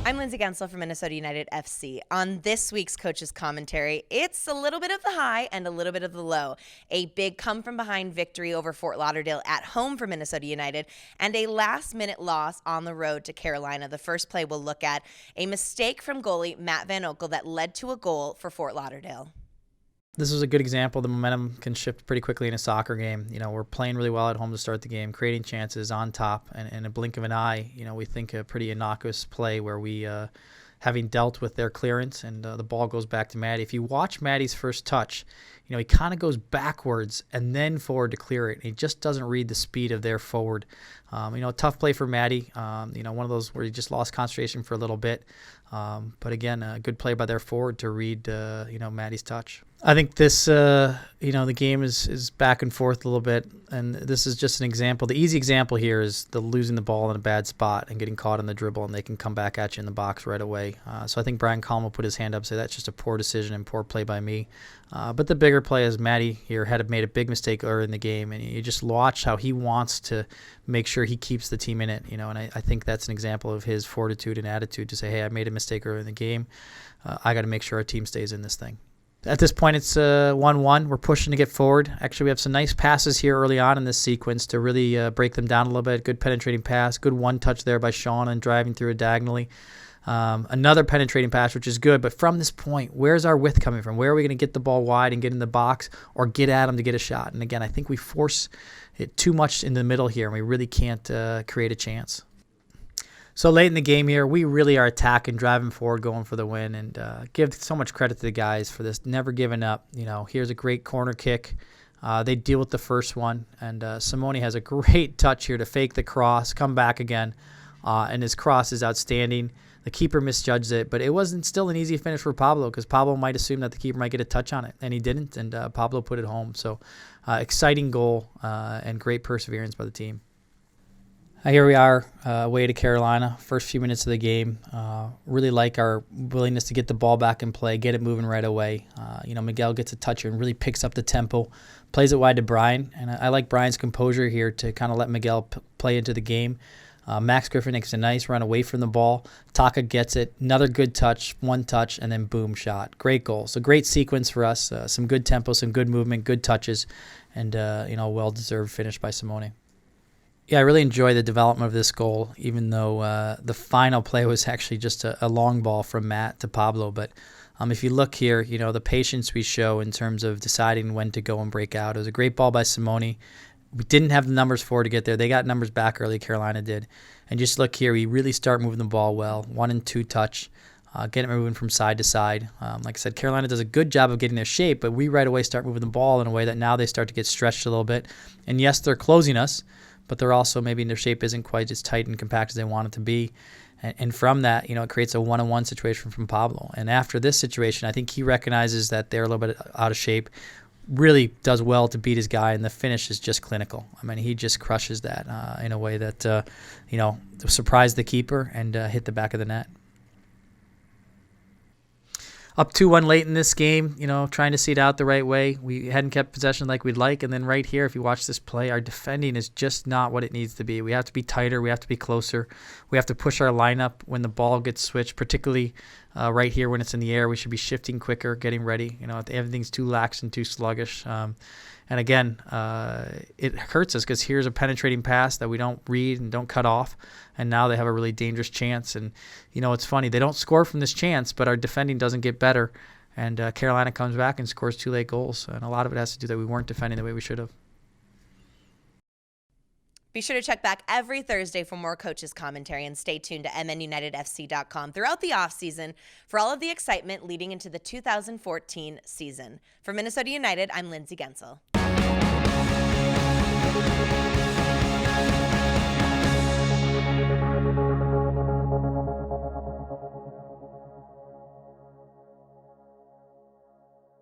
I'm Lindsay Gensel from Minnesota United FC. On this week's Coach's Commentary, it's a little bit of the high and a little bit of the low. A big come-from-behind victory over Fort Lauderdale at home for Minnesota United, and a last-minute loss on the road to Carolina. The first play we'll look at, a mistake from goalie Matt Van Oekel that led to a goal for Fort Lauderdale. This was a good example. The momentum can shift pretty quickly in a soccer game. We're playing really well at home to start the game, creating chances on top, and in a blink of an eye, we think a pretty innocuous play where we, having dealt with their clearance, and the ball goes back to Maddie. If you watch Maddie's first touch, he kind of goes backwards and then forward to clear it. He just doesn't read the speed of their forward. A tough play for Maddie. One of those where he just lost concentration for a little bit. But again, a good play by their forward to read, Maddie's touch. I think this, the game is back and forth a little bit, and this is just an example. The easy example here is the losing the ball in a bad spot and getting caught in the dribble, and they can come back at you in the box right away. So I think Brian Collin will put his hand up and say that's just a poor decision and poor play by me. But the bigger play is Maddie here had made a big mistake earlier in the game, and you just watch how he wants to make sure he keeps the team in it. And I think that's an example of his fortitude and attitude to say, hey, I made a mistake earlier in the game. I got to make sure our team stays in this thing. At this point, it's 1-1. We're pushing to get forward. Actually, we have some nice passes here early on in this sequence to really break them down a little bit. Good penetrating pass. Good one-touch there by Sean and driving through it diagonally. Another penetrating pass, which is good. But from this point, where's our width coming from? Where are we going to get the ball wide and get in the box or get at him to get a shot? And again, I think we force it too much in the middle here, and we really can't create a chance. So late in the game here, we really are attacking, driving forward, going for the win, and give so much credit to the guys for this, never giving up. Here's a great corner kick. They deal with the first one, and Simone has a great touch here to fake the cross, come back again, and his cross is outstanding. The keeper misjudged it, but it wasn't still an easy finish for Pablo because Pablo might assume that the keeper might get a touch on it, and he didn't, and Pablo put it home. So exciting goal and great perseverance by the team. Here we are, away to Carolina, first few minutes of the game. Really like our willingness to get the ball back in play, get it moving right away. Miguel gets a touch and really picks up the tempo, plays it wide to Brian. And I like Brian's composure here to kind of let Miguel play into the game. Max Griffin makes a nice run away from the ball. Taka gets it, another good touch, one touch, and then boom, shot. Great goal. So great sequence for us, some good tempo, some good movement, good touches, and well-deserved finish by Simone. Yeah, I really enjoy the development of this goal, even though the final play was actually just a long ball from Matt to Pablo. But if you look here, the patience we show in terms of deciding when to go and break out. It was a great ball by Simone. We didn't have the numbers for it to get there. They got numbers back early, Carolina did. And just look here, we really start moving the ball well, 1 and 2 touch, get it moving from side to side. Like I said, Carolina does a good job of getting their shape, but we right away start moving the ball in a way that now they start to get stretched a little bit. And yes, they're closing us, but they're also maybe their shape isn't quite as tight and compact as they want it to be. And from that, it creates a one-on-one situation from Pablo. And after this situation, I think he recognizes that they're a little bit out of shape, really does well to beat his guy, and the finish is just clinical. I mean, he just crushes that in a way that, surprised the keeper and hit the back of the net. Up 2-1 late in this game, trying to see it out the right way. We hadn't kept possession like we'd like. And then right here, if you watch this play, our defending is just not what it needs to be. We have to be tighter. We have to be closer. We have to push our lineup when the ball gets switched, particularly right here when it's in the air. We should be shifting quicker, getting ready. Everything's too lax and too sluggish. And again, it hurts us because here's a penetrating pass that we don't read and don't cut off. And now they have a really dangerous chance. And, it's funny. They don't score from this chance, but our defending doesn't get better. And Carolina comes back and scores 2 late goals. And a lot of it has to do that we weren't defending the way we should have. Be sure to check back every Thursday for more Coach's Commentary and stay tuned to mnunitedfc.com throughout the offseason for all of the excitement leading into the 2014 season. For Minnesota United, I'm Lindsay Gensel.